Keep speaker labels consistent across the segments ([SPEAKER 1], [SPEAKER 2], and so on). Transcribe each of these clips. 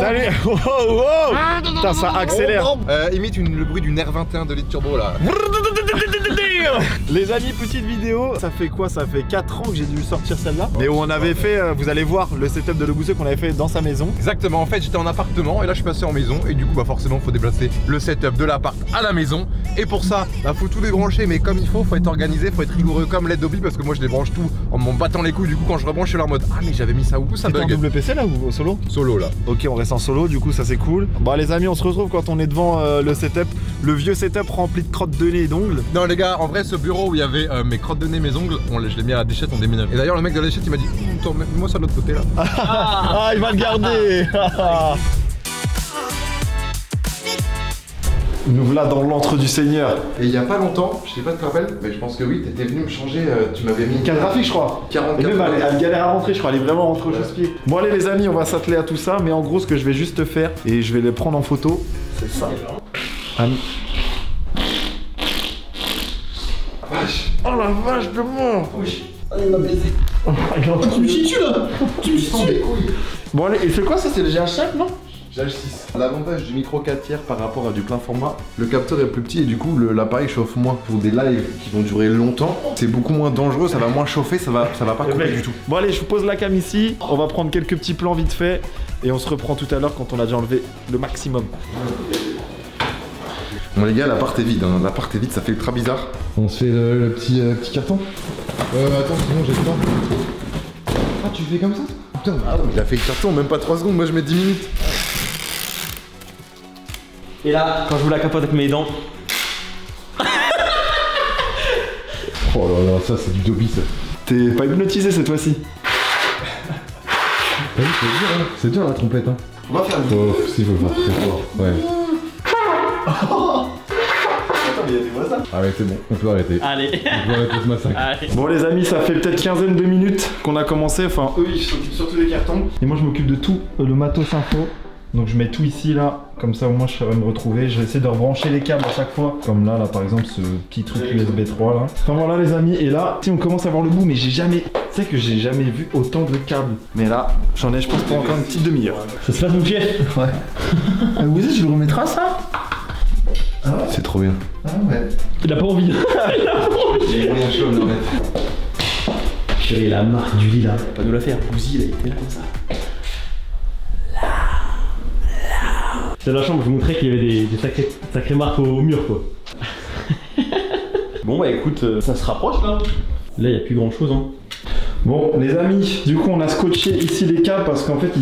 [SPEAKER 1] Salut. Oh, oh. Putain, ça accélère.
[SPEAKER 2] Imite le bruit d'une R21 de litre turbo là.
[SPEAKER 1] Les amis, petite vidéo, ça fait quoi? Ça fait 4 ans que j'ai dû sortir celle-là. Mais où on avait fait, vous allez voir le setup de Le Gousseux qu'on avait fait dans sa maison.
[SPEAKER 2] Exactement, en fait j'étais en appartement et là je suis passé en maison et du coup bah forcément faut déplacer le setup de l'appart à la maison. Et pour ça, bah faut tout débrancher mais comme il faut être organisé, faut être rigoureux comme l'aide Dobby parce que moi je débranche tout en m'en battant les couilles. Du coup quand je rebranche je suis là en mode ah mais j'avais mis ça où ça bug.
[SPEAKER 1] T'es en double PC là ou au solo?
[SPEAKER 2] Solo là.
[SPEAKER 1] Ok, on reste en solo, du coup ça c'est cool. Bon les amis, on se retrouve quand on est devant le setup. Le vieux setup rempli de crottes de nez et d'ongles.
[SPEAKER 2] Non les gars, en vrai ce bureau où il y avait mes crottes de nez, mes ongles, je l'ai mis à la déchette, on déménage. Et d'ailleurs le mec de la déchette il m'a dit mets-moi ça de l'autre côté là.
[SPEAKER 1] Ah il va le garder. Nous voilà dans l'antre du Seigneur.
[SPEAKER 2] Et il y a pas longtemps, je sais pas si tu te rappelles, mais je pense que oui, t'étais venu me changer, tu m'avais mis...
[SPEAKER 1] Carte graphique je crois.
[SPEAKER 2] 44.
[SPEAKER 1] Et même elle galère à rentrer, je crois, elle est vraiment rentrée au chausse-pied. Bon allez les amis, on va s'atteler à tout ça, mais en gros ce que je vais juste faire, et je vais les prendre en photo, c'est ça. Oh la vache de mort.
[SPEAKER 2] Oui. Ah, il m'a baisé.
[SPEAKER 1] Tu me chies là. Tu me chies. Bon allez, et c'est quoi ça? C'est le GH5 non?
[SPEAKER 2] GH6. L'avantage du micro 4 tiers par rapport à du plein format, le capteur est plus petit et du coup l'appareil chauffe moins. Pour des lives qui vont durer longtemps, c'est beaucoup moins dangereux, ça va moins chauffer, ça va pas couper du tout.
[SPEAKER 1] Bon allez, je vous pose la cam ici, on va prendre quelques petits plans vite fait et on se reprend tout à l'heure quand on a déjà enlevé le maximum.
[SPEAKER 2] Bon les gars, l'appart est vide, hein. L'appart est vide, ça fait ultra bizarre. On se fait le petit carton. Attends, sinon j'ai pas. Ah tu fais comme ça? Putain, il a fait le carton, même pas 3 secondes, moi je mets 10 minutes.
[SPEAKER 3] Et là, quand je vous la capote avec mes dents.
[SPEAKER 2] Oh là là, ça c'est du Dobby ça.
[SPEAKER 1] T'es pas hypnotisé cette fois-ci?
[SPEAKER 2] Oui, c'est dur la trompette hein.
[SPEAKER 1] On va faire une
[SPEAKER 2] Oh, si, faut le faire très fort. Ouais.
[SPEAKER 1] Attends, mais il y a des voisins.
[SPEAKER 2] Ah ouais, c'est bon, on peut arrêter.
[SPEAKER 3] Allez.
[SPEAKER 2] On peut arrêter ce massacre.
[SPEAKER 3] Allez.
[SPEAKER 1] Bon les amis, ça fait peut-être quinzaine de minutes qu'on a commencé, enfin eux ils s'occupent surtout des cartons. Et moi je m'occupe de tout le matos info. Donc je mets tout ici là, comme ça au moins je saurai me retrouver. Je vais essayer de rebrancher les câbles à chaque fois. Comme là par exemple ce petit truc USB 3 là. Enfin voilà les amis, et là si on commence à voir le bout, mais j'ai jamais... Tu sais que j'ai jamais vu autant de câbles. Mais là, j'en ai je pense pour encore une petite demi-heure.
[SPEAKER 3] Ça se passe mon chef?
[SPEAKER 1] Ouais. Vous tu le remettras ça?
[SPEAKER 2] Ah ouais. C'est trop bien.
[SPEAKER 1] Ah ouais.
[SPEAKER 3] Il a pas envie.
[SPEAKER 2] J'ai rien chaud à me remettre.
[SPEAKER 3] Chérie, la marque du lit là, pas nous la faire. Bouzy, il a été là comme ça. C'est la chambre, je vous montrais qu'il y avait des sacrées marques au mur quoi. Bon bah écoute, ça se rapproche là. Là il n'y a plus grand chose hein.
[SPEAKER 1] Bon les amis, du coup on a scotché ici les câbles parce qu'en fait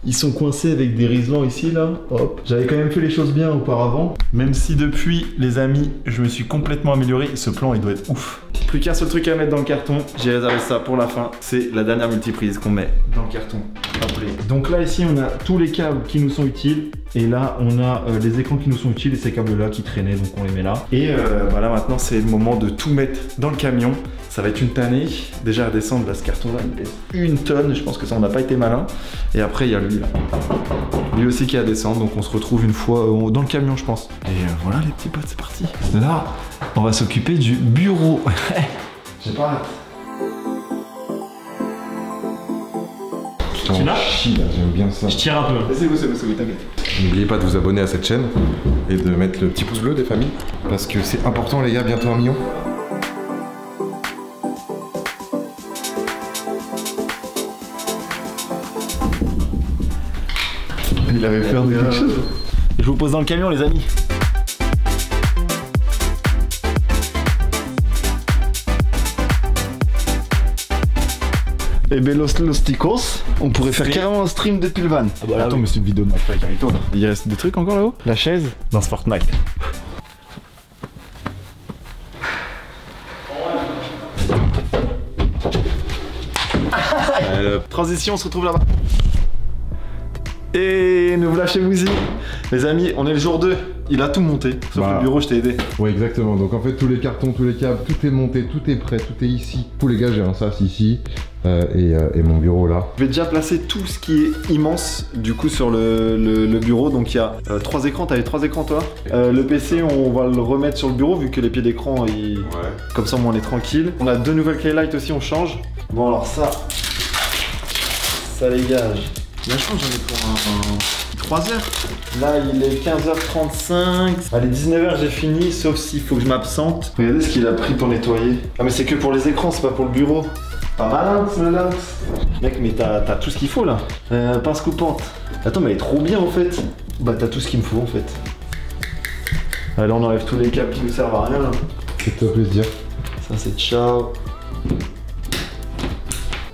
[SPEAKER 1] ils sont coincés avec des riselants ici là. Hop. J'avais quand même fait les choses bien auparavant. Même si depuis les amis je me suis complètement amélioré, ce plan il doit être ouf. Plus qu'un seul truc à mettre dans le carton, j'ai réservé ça pour la fin. C'est la dernière multiprise qu'on met dans le carton. Après. Donc là ici on a tous les câbles qui nous sont utiles. Et là on a les écrans qui nous sont utiles et ces câbles là qui traînaient, donc on les met là. Et voilà, maintenant c'est le moment de tout mettre dans le camion. Ça va être une tannée. Déjà à descendre là, ce carton là il pèse 1 tonne, je pense que ça on n'a pas été malin. Et après il y a lui là, lui aussi qui est à descendre, donc on se retrouve une fois dans le camion je pense. Et voilà les petits potes, c'est parti. Là on va s'occuper du bureau. J'ai pas hâte.
[SPEAKER 3] Tu l'as?
[SPEAKER 2] J'aime bien ça.
[SPEAKER 3] Je tire un peu.
[SPEAKER 1] C'est vous, t'inquiète.
[SPEAKER 2] N'oubliez pas de vous abonner à cette chaîne et de mettre le petit pouce bleu des familles parce que c'est important les gars, bientôt 1 million.
[SPEAKER 1] Il avait peur de quelque chose. Je vous pose dans le camion les amis. Et ben los ticos, on pourrait faire carrément un stream depuis le van.
[SPEAKER 3] Ah bah là,
[SPEAKER 1] attends,
[SPEAKER 3] oui.
[SPEAKER 1] mais c'est une vidéo de Minecraft carrément. Il reste des trucs encore là-haut? La chaise dans ce Fortnite. Transition, on se retrouve là-bas. Et nous voilà chez Woozy. Les amis, on est le jour 2. Il a tout monté, sauf le bureau, je t'ai aidé.
[SPEAKER 2] Ouais, exactement. Donc en fait, tous les cartons, tous les câbles, tout est monté, tout est prêt, tout est ici. Tous les gars, j'ai un sas ici et mon bureau là.
[SPEAKER 1] Je vais déjà placer tout ce qui est immense du coup sur le bureau. Donc il y a 3 écrans, t'as les 3 écrans toi. Le PC, on va le remettre sur le bureau vu que les pieds d'écran, comme ça au moins on est tranquille. On a 2 nouvelles Keylight aussi, on change. Bon alors ça dégage. Là je pense que j'en ai pour 3 heures. Là, il est 15h35. Allez, 19h, j'ai fini, sauf s'il faut que je m'absente. Regardez ce qu'il a pris pour nettoyer. Ah, mais c'est que pour les écrans, c'est pas pour le bureau. Pas malin, ce lynx. Mec, mais t'as tout ce qu'il faut là. Pince coupante. Attends, mais elle est trop bien en fait. Bah, t'as tout ce qu'il me faut en fait. Allez, on enlève tous les câbles qui nous servent à rien là.
[SPEAKER 2] C'est toi plaisir.
[SPEAKER 1] Ça, c'est ciao.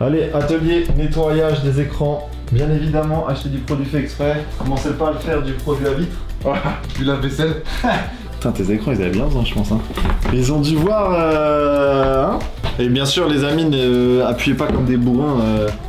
[SPEAKER 1] Allez, atelier nettoyage des écrans. Bien évidemment, acheter du produit fait exprès. Commencez pas à le faire du produit à vitre.
[SPEAKER 2] Voilà, du lave-vaisselle.
[SPEAKER 1] Putain, tes écrans, ils avaient bien besoin, je pense. Hein. Ils ont dû voir. Hein. Et bien sûr, les amis, ne appuyez pas comme des bourrins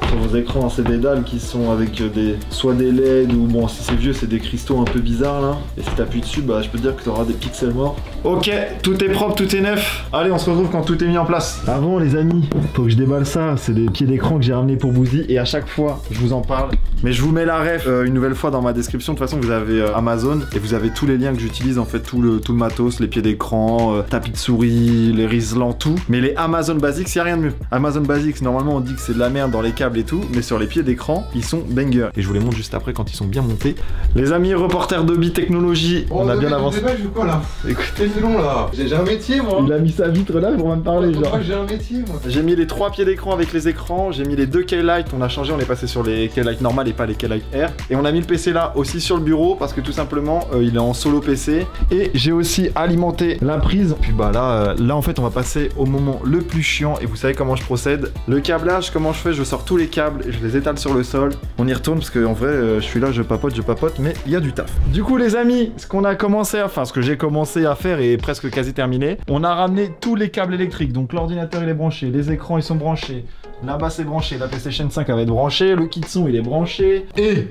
[SPEAKER 1] sur vos écrans. C'est des dalles qui sont avec soit des LED ou bon, si c'est vieux, c'est des cristaux un peu bizarres là. Et si t'appuies dessus, bah je peux te dire que t'auras des pixels morts. Ok, tout est propre, tout est neuf. Allez, on se retrouve quand tout est mis en place. Avant, les amis, faut que je déballe ça. C'est des pieds d'écran que j'ai ramenés pour Bouzy et à chaque fois, je vous en parle. Mais je vous mets la ref une nouvelle fois dans ma description. De toute façon, vous avez Amazon et vous avez tous les liens que j'utilise en fait, tout le matos, les pieds d'écran, tapis de souris, les riselants, tout. Mais les Amazon Basics, y a rien de mieux. Amazon Basics, normalement on dit que c'est de la merde dans les câbles et tout, mais sur les pieds d'écran, ils sont bangers. Et je vous les montre juste après quand ils sont bien montés. Les amis reporters d'Obi Technologies, on a bien avancé.
[SPEAKER 2] Je veux quoi là?
[SPEAKER 1] Écoutez,
[SPEAKER 2] c'est long là. J'ai un métier moi.
[SPEAKER 1] Il a mis sa vitre là pour me parler genre.
[SPEAKER 2] Moi j'ai un métier moi.
[SPEAKER 1] J'ai mis les 3 pieds d'écran avec les écrans, j'ai mis les 2 K-Light, on a changé, on est passé sur les K-Light normales et pas les K-Light Air. Et on a mis le PC là aussi sur le bureau parce que tout simplement il est en solo PC. Et j'ai aussi alimenté la prise. Puis bah là en fait on va passer au moment le plus chiant et vous savez comment je procède. Le câblage, comment je fais? Je sors tous les câbles et je les étale sur le sol. On y retourne parce que en vrai je suis là, je papote, mais il y a du taf. Du coup les amis, ce qu'on a commencé à, enfin ce que j'ai commencé à faire est presque quasi terminé. On a ramené tous les câbles électriques, donc l'ordinateur il est branché, les écrans ils sont branchés, là-bas c'est branché, la PlayStation 5 elle va être branchée, le kit son il est branché et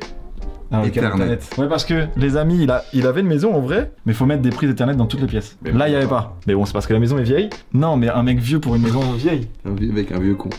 [SPEAKER 1] le câble Ethernet. Ouais, parce que les amis, il avait une maison en vrai, mais faut mettre des prises Ethernet dans toutes les pièces. Mais là, il y avait pas. Mais bon, c'est parce que la maison est vieille. Non, mais un mec vieux pour une maison vieille.
[SPEAKER 2] Un vieux mec, un vieux con.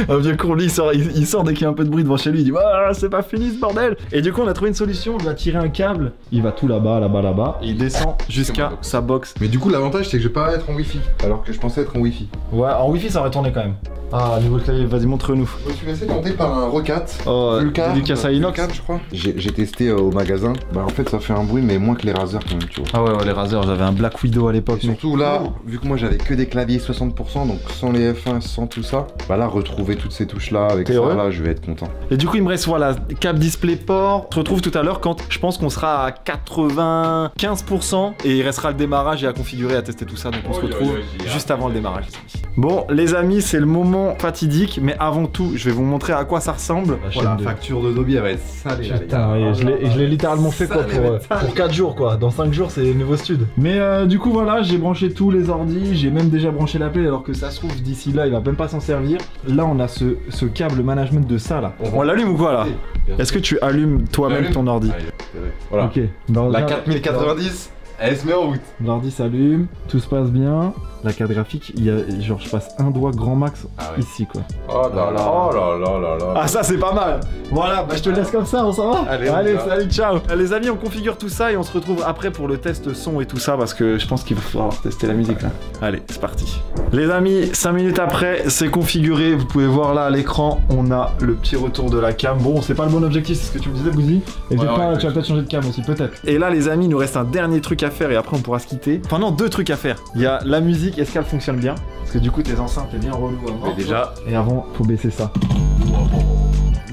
[SPEAKER 1] Un vieux con, lui, il sort dès qu'il y a un peu de bruit devant chez lui. Il dit ah, c'est pas fini ce bordel. Et du coup, on a trouvé une solution. On va tirer un câble. Il va tout là-bas. Et il descend jusqu'à sa box.
[SPEAKER 2] Mais du coup, l'avantage, c'est que je vais pas être en Wi-Fi. Alors que je pensais être en Wi-Fi.
[SPEAKER 1] Ouais, en Wi-Fi, ça aurait tourné quand même. Ah, niveau clavier, vas-y, montre-nous.
[SPEAKER 2] Je me suis laissé monter par un Rocat.
[SPEAKER 1] Oh, dédicace à Inox.
[SPEAKER 2] Vulcan, je crois. J'ai testé au magasin. Bah, en fait, ça fait un bruit, mais moins que les Razer quand même, tu vois.
[SPEAKER 1] Ah ouais, les Razer, j'avais un Black Widow à l'époque.
[SPEAKER 2] Surtout là, vu que moi j'avais que des claviers 60%, donc sans les F1, sans tout ça, bah là, retrouver toutes ces touches là, avec ça là, je vais être content.
[SPEAKER 1] Et du coup, il me reste voilà, câble DisplayPort. On se retrouve tout à l'heure quand je pense qu'on sera à 95% et il restera le démarrage et à configurer, à tester tout ça. Donc on se retrouve juste avant le démarrage. Bon, les amis, c'est le moment fatidique, mais avant tout, je vais vous montrer à quoi ça ressemble.
[SPEAKER 2] La facture de Dobby, elle va être salée.
[SPEAKER 1] Putain, je l'ai littéralement fait quoi pour 4 jours quoi. Dans 5 jours, c'est nouveau stud. Mais du coup, voilà, j'ai branché tous les ordis. J'ai même déjà branché l'appel, alors que ça se trouve, d'ici là, il va même pas s'en servir. Là, on a ce câble management de ça là. On l'allume ou quoi là? Est-ce que tu allumes toi-même ton ordi?
[SPEAKER 2] Voilà.
[SPEAKER 1] Ok.
[SPEAKER 2] La 4090. Elle se met en route.
[SPEAKER 1] L'ordi s'allume, tout se passe bien. La carte graphique, il y a genre je passe un doigt grand max ici quoi.
[SPEAKER 2] Oh là là.
[SPEAKER 1] Ah ça c'est pas mal. Voilà, bah je te laisse comme ça, on s'en va. Allez salut, ciao. Les amis, on configure tout ça et on se retrouve après pour le test son et tout ça parce que je pense qu'il va falloir tester la musique là. Allez, c'est parti. Les amis, 5 minutes après, c'est configuré. Vous pouvez voir là à l'écran, on a le petit retour de la cam. Bon, c'est pas le bon objectif, c'est ce que tu me disais Bouzy. Et tu vas peut-être changer de cam aussi, peut-être. Et là les amis, il nous reste un dernier truc à faire et après on pourra se quitter. Enfin non, 2 trucs à faire. Il y a la musique, est-ce qu'elle fonctionne bien? Parce que du coup tes enceintes t'es bien relou à mort.
[SPEAKER 2] Déjà.
[SPEAKER 1] Et avant, faut baisser ça.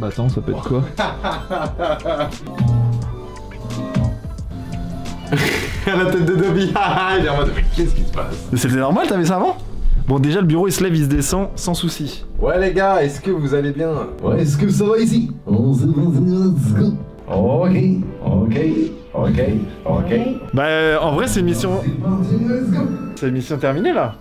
[SPEAKER 1] Bah attends, ça peut être quoi? La tête de Dobby.
[SPEAKER 2] Il est en mode mais qu'est-ce qui se passe?
[SPEAKER 1] C'était normal, t'avais ça avant? Bon déjà le bureau il se lève, il se descend sans souci.
[SPEAKER 2] Ouais les gars, est-ce que vous allez bien? Ouais, est-ce que ça va ici? Ok.
[SPEAKER 1] Bah en vrai c'est une mission... C'est une mission terminée là.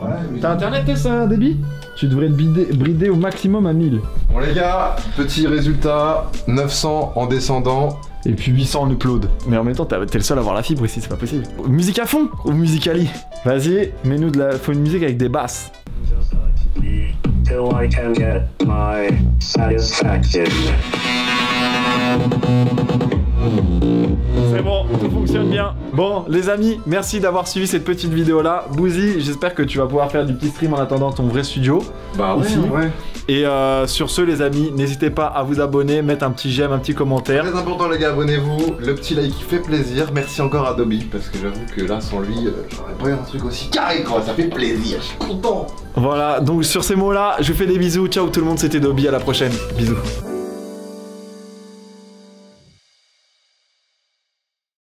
[SPEAKER 2] Ouais,
[SPEAKER 1] t'as internet ça, débit? Tu devrais te brider au maximum à 1000.
[SPEAKER 2] Bon les gars, petit résultat, 900 en descendant.
[SPEAKER 1] Et puis 800 en upload. Mais en même temps, t'es le seul à avoir la fibre ici, c'est pas possible. Musique à fond ou musicali? Vas-y, mets-nous de la... Faut une musique avec des basses.
[SPEAKER 4] Till I can get my satisfaction.
[SPEAKER 1] C'est bon, tout fonctionne. fonctionne bien. Bon, les amis, merci d'avoir suivi cette petite vidéo là. Bouzy, j'espère que tu vas pouvoir faire du petit stream en attendant ton vrai studio.
[SPEAKER 2] Bah ouais,
[SPEAKER 1] ici.
[SPEAKER 2] ouais.
[SPEAKER 1] Et sur ce, les amis, n'hésitez pas à vous abonner, mettre un petit j'aime, un petit commentaire.
[SPEAKER 2] Très important les gars, abonnez-vous, le petit like qui fait plaisir. Merci encore à Dobby parce que j'avoue que là sans lui, j'aurais pas eu un truc aussi carré quoi, ça fait plaisir, je suis content.
[SPEAKER 1] Voilà, donc sur ces mots là, je vous fais des bisous, ciao tout le monde, c'était Dobby, à la prochaine, bisous.